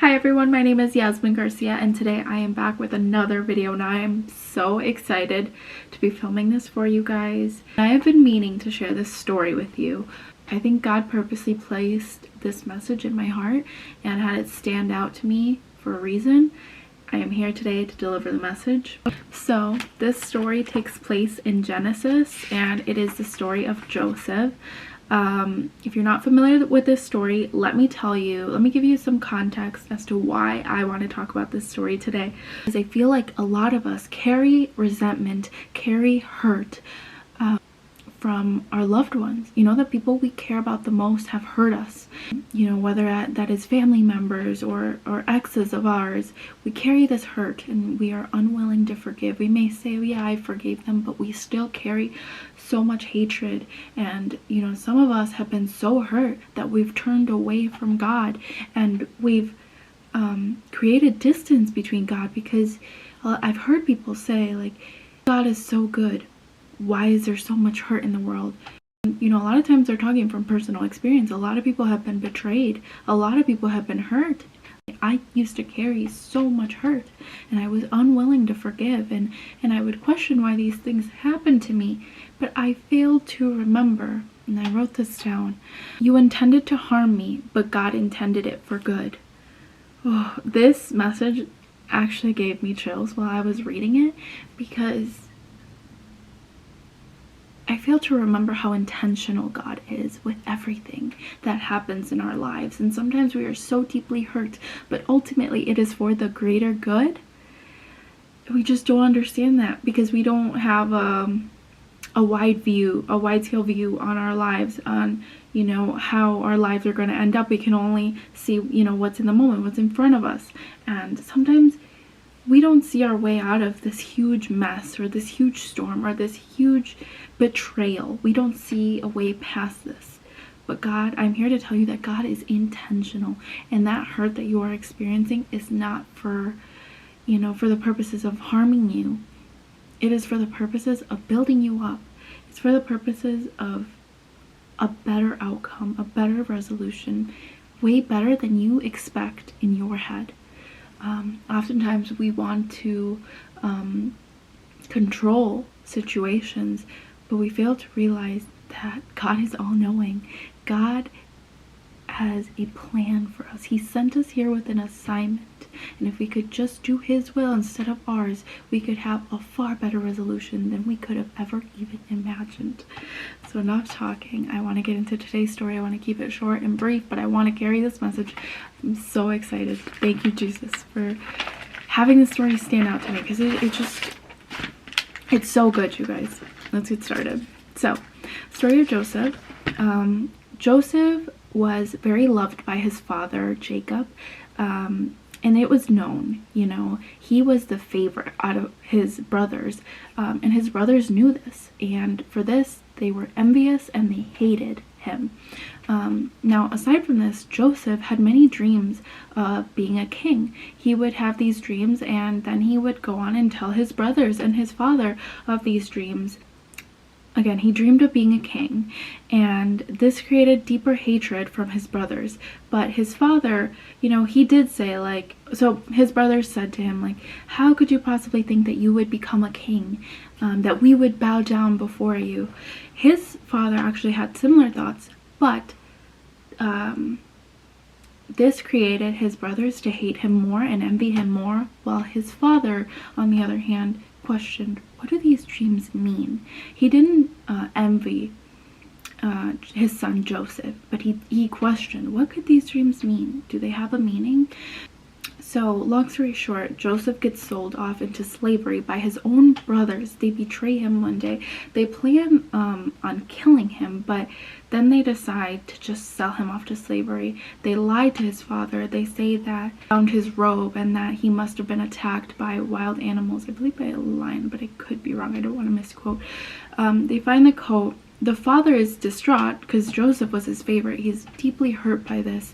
Hi everyone, my name is Yasmin Garcia and today I am back with another video and I am so excited to be filming this for you guys. I have been meaning to share this story with you. I think God purposely placed this message in my heart and had it stand out to me for a reason. I am here today to deliver the message. So this story takes place in Genesis and it is the story of Joseph. If you're not familiar with this story, let me give you some context as to why I want to talk about this story today. Because I feel like a lot of us carry resentment, carry hurt from our loved ones. You know, the people we care about the most have hurt us. You know, whether that is family members or exes of ours, we carry this hurt and we are unwilling to forgive. We may say, oh, yeah, I forgave them, but we still carry so much hatred. And you know, some of us have been so hurt that we've turned away from God and we've created distance between God, because I've heard people say, like, God is so good, why is there so much hurt in the world? You know, a lot of times they're talking from personal experience. A lot of people have been betrayed, a lot of people have been hurt. I used to carry so much hurt and I was unwilling to forgive, and I would question why these things happened to me, but I failed to remember, and I wrote this down. You intended to harm me, but God intended it for good. Oh, this message actually gave me chills while I was reading it, because I fail to remember how intentional God is with everything that happens in our lives. And sometimes we are so deeply hurt, but ultimately it is for the greater good. We just don't understand that because we don't have a wide scale view on our lives, on, you know, how our lives are going to end up. We can only see, you know, what's in the moment, what's in front of us. And sometimes we don't see our way out of this huge mess or this huge storm or this huge betrayal. We don't see a way past this. But God, I'm here to tell you that God is intentional, and that hurt that you are experiencing is not for, you know, for the purposes of harming you. It is for the purposes of building you up. It's for the purposes of a better outcome, a better resolution, way better than you expect in your head. Oftentimes we want to control situations, but we fail to realize that God is all-knowing. God has a plan for us. He sent us here with an assignment, and if we could just do His will instead of ours, we could have a far better resolution than we could have ever even imagined. So enough talking. I want to get into today's story. I want to keep it short and brief, but I want to carry this message. I'm so excited. Thank you, Jesus, for having this story stand out to me, because it's so good, you guys. Let's get started. So, story of Joseph. Joseph was very loved by his father, Jacob, and it was known, you know, he was the favorite out of his brothers, and his brothers knew this, and for this they were envious and they hated him. Now, aside from this, Joseph had many dreams of being a king. He would have these dreams and then he would go on and tell his brothers and his father of these dreams. Again, he dreamed of being a king, and this created deeper hatred from his brothers. But his father, you know, he did say, like, so his brothers said to him, like, how could you possibly think that you would become a king, that we would bow down before you? His father actually had similar thoughts, but this created his brothers to hate him more and envy him more, while his father, on the other hand, questioned, what do these dreams mean? He didn't envy his son Joseph, but he questioned, what could these dreams mean? Do they have a meaning? So, long story short, Joseph gets sold off into slavery by his own brothers. They betray him one day. They plan on killing him, but then they decide to just sell him off to slavery. They lie to his father. They say that they found his robe and that he must have been attacked by wild animals. I believe by a lion, but I could be wrong. I don't want to misquote. They find the coat. The father is distraught because Joseph was his favorite. He's deeply hurt by this.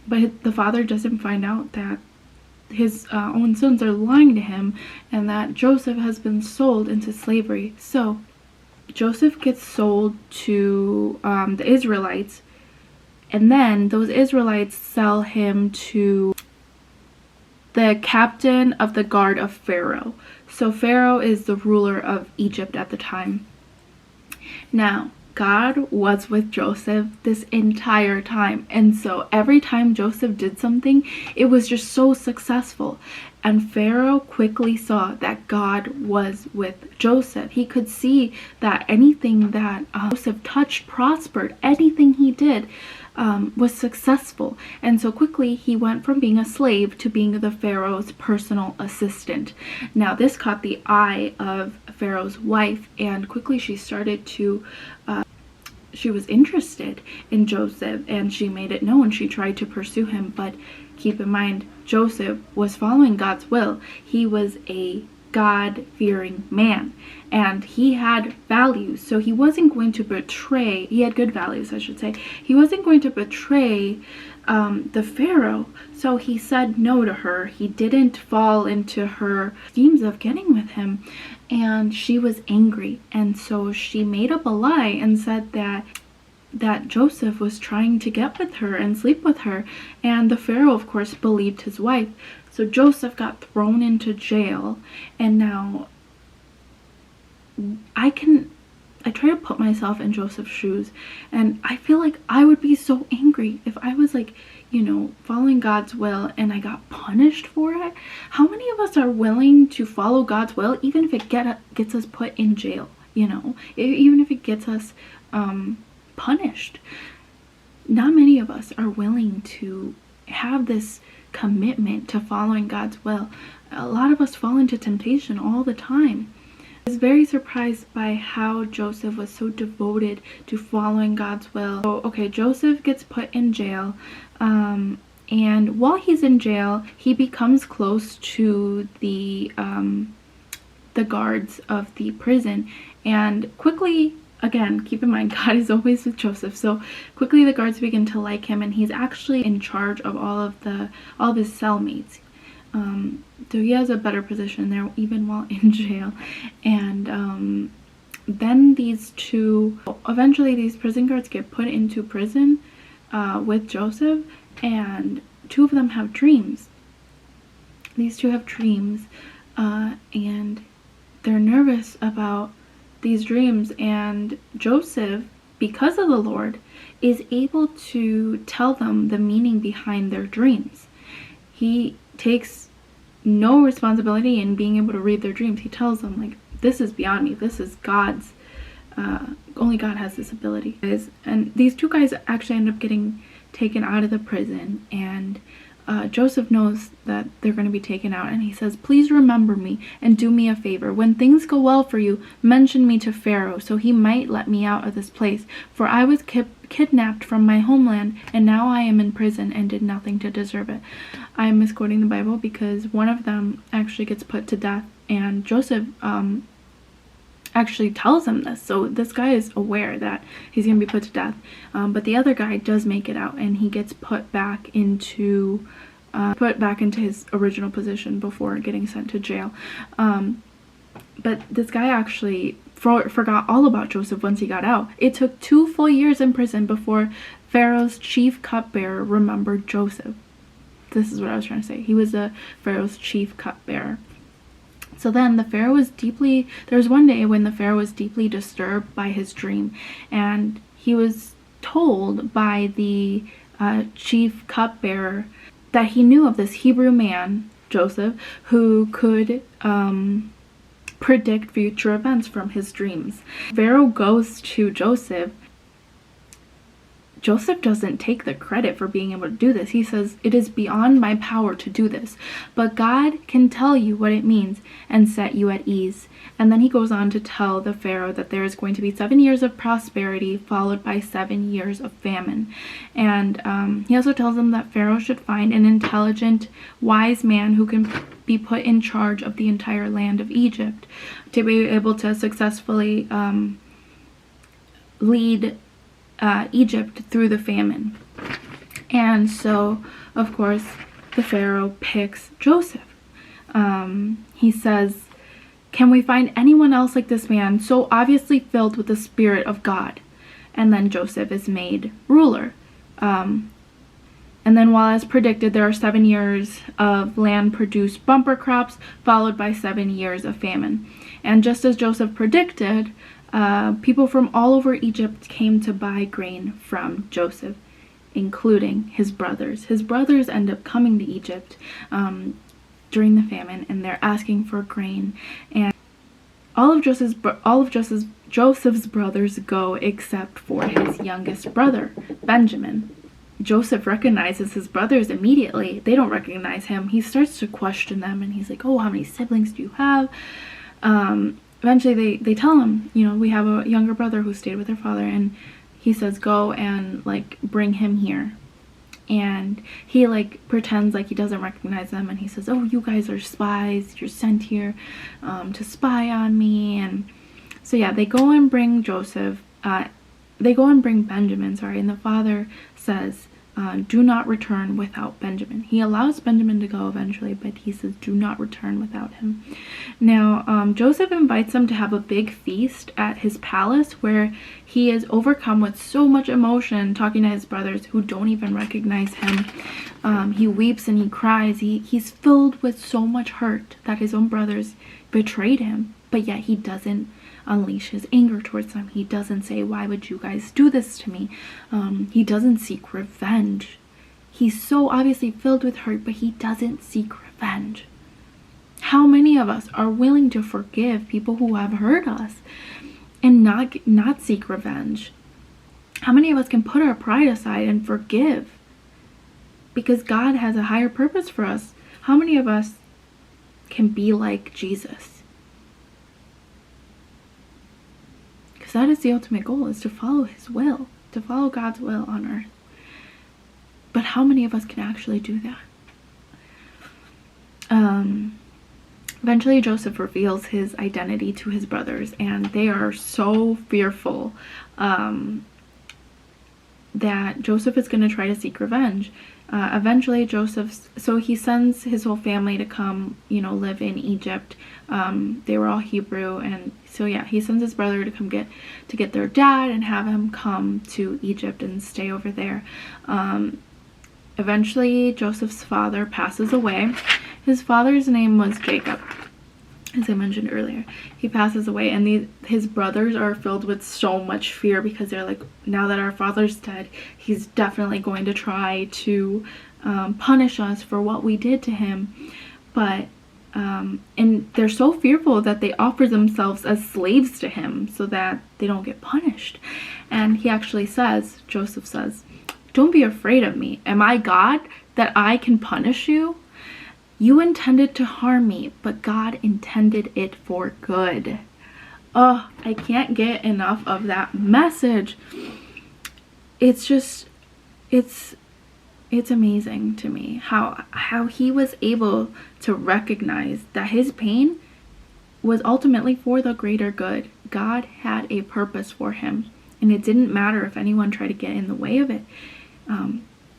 But the father doesn't find out that his own sons are lying to him and that Joseph has been sold into slavery. So Joseph gets sold to the Israelites And then those Israelites sell him to the captain of the guard of Pharaoh. So Pharaoh is the ruler of Egypt at the time. Now, God was with Joseph this entire time. And so every time Joseph did something, it was just so successful. And Pharaoh quickly saw that God was with Joseph. He could see that anything that Joseph touched prospered. Anything he did was successful. And so quickly he went from being a slave to being the Pharaoh's personal assistant. Now this caught the eye of Pharaoh's wife, and quickly she started to she was interested in Joseph, and she made it known. She tried to pursue him, but keep in mind, Joseph was following God's will. He was a God-fearing man, and he had values, so he wasn't going to betray. He had good values, I should say. He wasn't going to betray the Pharaoh, so he said no to her. He didn't fall into her schemes of getting with him, and she was angry, and so she made up a lie and said that Joseph was trying to get with her and sleep with her, and the Pharaoh, of course, believed his wife. So Joseph got thrown into jail, and now I try to put myself in Joseph's shoes, and I feel like I would be so angry if I was like, you know, following God's will and I got punished for it. How many of us are willing to follow God's will even if it gets us put in jail, you know, even if it gets us punished? Not many of us are willing to have this commitment to following God's will. A lot of us fall into temptation all the time. I was very surprised by how Joseph was so devoted to following God's will. So, okay, Joseph gets put in jail, and while he's in jail, he becomes close to the guards of the prison, and quickly, again, keep in mind, God is always with Joseph, so quickly the guards begin to like him, and he's actually in charge of all of his cellmates. So he has a better position there even while in jail. And then eventually these prison guards get put into prison with Joseph, and two of them have dreams. These two have dreams, and they're nervous about these dreams, and Joseph, because of the Lord, is able to tell them the meaning behind their dreams. He takes no responsibility in being able to read their dreams. He tells them, like, this is beyond me. This is God's. Only God has this ability. And these two guys actually end up getting taken out of the prison, and Joseph knows that they're going to be taken out, and he says, please remember me and do me a favor. When things go well for you, mention me to Pharaoh, so he might let me out of this place. For I was kidnapped from my homeland, and now I am in prison and did nothing to deserve it. I am misquoting the Bible because one of them actually gets put to death, and Joseph actually tells him this. So this guy is aware that he's going to be put to death. But the other guy does make it out, and he gets put back into his original position before getting sent to jail. But this guy actually forgot all about Joseph once he got out. It took 2 full years in prison before Pharaoh's chief cupbearer remembered Joseph. This is what I was trying to say. He was the Pharaoh's chief cupbearer. So then there was one day when the Pharaoh was deeply disturbed by his dream, and he was told by the chief cupbearer that he knew of this Hebrew man, Joseph, who could predict future events from his dreams. Pharaoh goes to Joseph. Joseph doesn't take the credit for being able to do this. He says, it is beyond my power to do this, but God can tell you what it means and set you at ease. And then he goes on to tell the Pharaoh that there is going to be 7 years of prosperity followed by 7 years of famine. And he also tells him that Pharaoh should find an intelligent, wise man who can be put in charge of the entire land of Egypt to be able to successfully lead Egypt through the famine. And so, of course, the Pharaoh picks Joseph. He says, can we find anyone else like this man, so obviously filled with the Spirit of God? And then Joseph is made ruler. And then, while as predicted, there are 7 years of land-produced bumper crops, followed by 7 years of famine. And just as Joseph predicted, people from all over Egypt came to buy grain from Joseph, including his brothers. His brothers end up coming to Egypt during the famine, and they're asking for grain. And all of Joseph's brothers go except for his youngest brother, Benjamin. Joseph recognizes his brothers immediately. They don't recognize him. He starts to question them, and he's like, oh, how many siblings do you have? Eventually they tell him, you know, we have a younger brother who stayed with their father, and he says, go and like bring him here. And he like pretends like he doesn't recognize them, and he says, oh, you guys are spies, you're sent here to spy on me. And so yeah, they go and bring Benjamin, and the father says, do not return without Benjamin. He allows Benjamin to go eventually, but he says, do not return without him. Now, Joseph invites them to have a big feast at his palace, where he is overcome with so much emotion, talking to his brothers who don't even recognize him. He weeps and he cries. He's filled with so much hurt that his own brothers betrayed him, but yet he doesn't unleash his anger towards them. He doesn't say, why would you guys do this to me? He doesn't seek revenge. He's so obviously filled with hurt, but he doesn't seek revenge. How many of us are willing to forgive people who have hurt us and not seek revenge? How many of us can put our pride aside and forgive because God has a higher purpose for us? How many of us can be like Jesus? Because that is the ultimate goal, is to follow his will, to follow God's will on earth. But how many of us can actually do that? Eventually Joseph reveals his identity to his brothers, and they are so fearful that Joseph is going to try to seek revenge. Eventually so he sends his whole family to come, you know, live in Egypt. They were all Hebrew, and so yeah, he sends his brother to come get their dad and have him come to Egypt and stay over there. Eventually Joseph's father passes away. His father's name was Jacob, as I mentioned earlier. He passes away, and his brothers are filled with so much fear, because they're like, now that our father's dead, he's definitely going to try to punish us for what we did to him. But and they're so fearful that they offer themselves as slaves to him so that they don't get punished. And he actually says, Joseph says, don't be afraid of me. Am I God that I can punish you? You intended to harm me, but God intended it for good. Oh, I can't get enough of that message. It's just, it's amazing to me how he was able to recognize that his pain was ultimately for the greater good. God had a purpose for him, and it didn't matter if anyone tried to get in the way of it.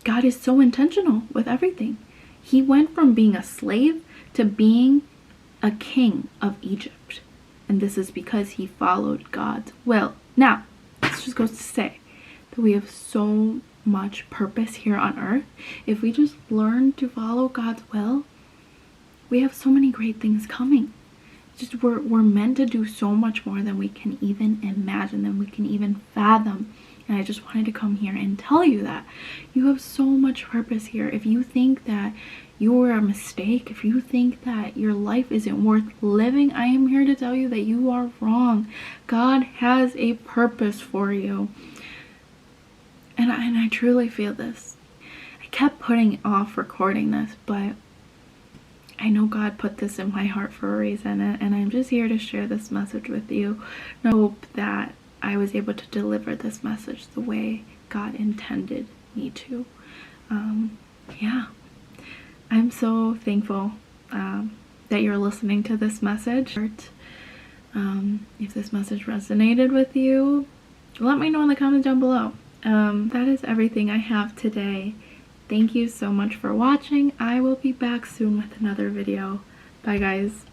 God is so intentional with everything. He went from being a slave to being a king of Egypt. And this is because he followed God's will. Now, this just goes to say that we have so much purpose here on earth. If we just learn to follow God's will, we have so many great things coming. Just we're meant to do so much more than we can even imagine, than we can even fathom. And I just wanted to come here and tell you that you have so much purpose here. If you think that you're a mistake, if you think that your life isn't worth living, I am here to tell you that you are wrong. God has a purpose for you. And I truly feel this. I kept putting off recording this, but I know God put this in my heart for a reason, and I'm just here to share this message with you. I hope that I was able to deliver this message the way God intended me to. Yeah, I'm so thankful that you're listening to this message. If this message resonated with you, let me know in the comments down below. That is everything I have today. Thank you so much for watching. I will be back soon with another video. Bye guys.